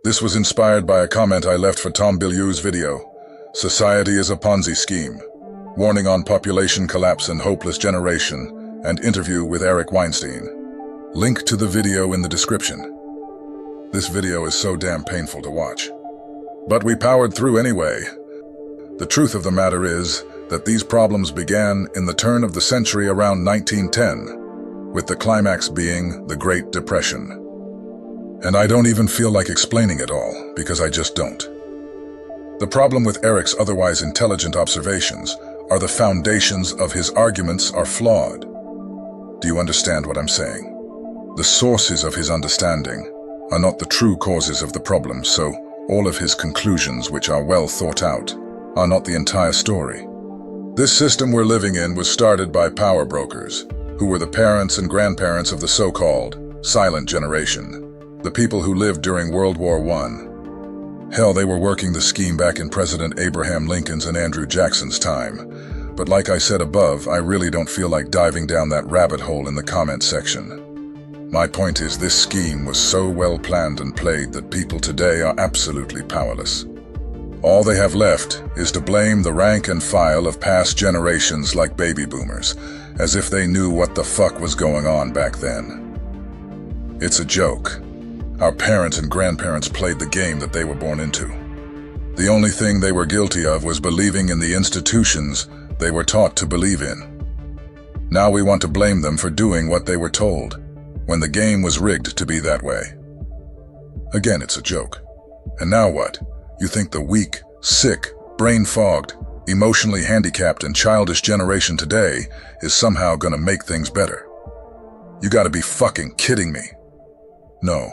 This was inspired by a comment I left for Tom Bilyeu's video, Society is a Ponzi Scheme, warning on population collapse and hopeless generation, and interview with Eric Weinstein. Link to the video in the description. This video is so damn painful to watch. But we powered through anyway. The truth of the matter is that these problems began in the turn of the century around 1910, with the climax being the Great Depression. And I don't even feel like explaining it all, because I just don't. The problem with Eric's otherwise intelligent observations are the foundations of his arguments are flawed. Do you understand what I'm saying? The sources of his understanding are not the true causes of the problem, so all of his conclusions, which are well thought out, are not the entire story. This system we're living in was started by power brokers, who were the parents and grandparents of the so-called silent generation, the people who lived during World War I. Hell, they were working the scheme back in President Abraham Lincoln's and Andrew Jackson's time. But like I said above, I really don't feel like diving down that rabbit hole in the comment section. My point is, this scheme was so well planned and played that people today are absolutely powerless. All they have left is to blame the rank and file of past generations like baby boomers, as if they knew what the fuck was going on back then. It's a joke. Our parents and grandparents played the game that they were born into. The only thing they were guilty of was believing in the institutions they were taught to believe in. Now we want to blame them for doing what they were told, when the game was rigged to be that way. Again, it's a joke. And now what? You think the weak, sick, brain-fogged, emotionally handicapped and childish generation today is somehow gonna make things better? You gotta be fucking kidding me. No.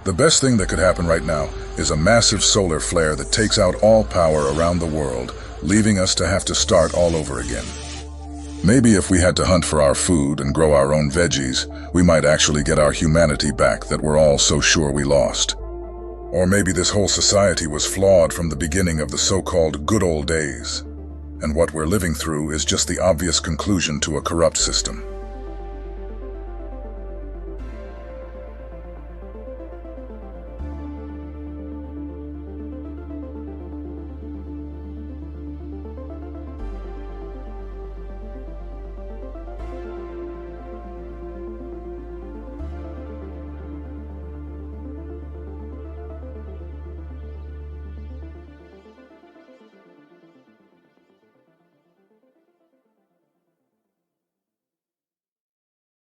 The best thing that could happen right now is a massive solar flare that takes out all power around the world, leaving us to have to start all over again. Maybe if we had to hunt for our food and grow our own veggies, we might actually get our humanity back that we're all so sure we lost. Or maybe this whole society was flawed from the beginning of the so-called good old days, and what we're living through is just the obvious conclusion to a corrupt system.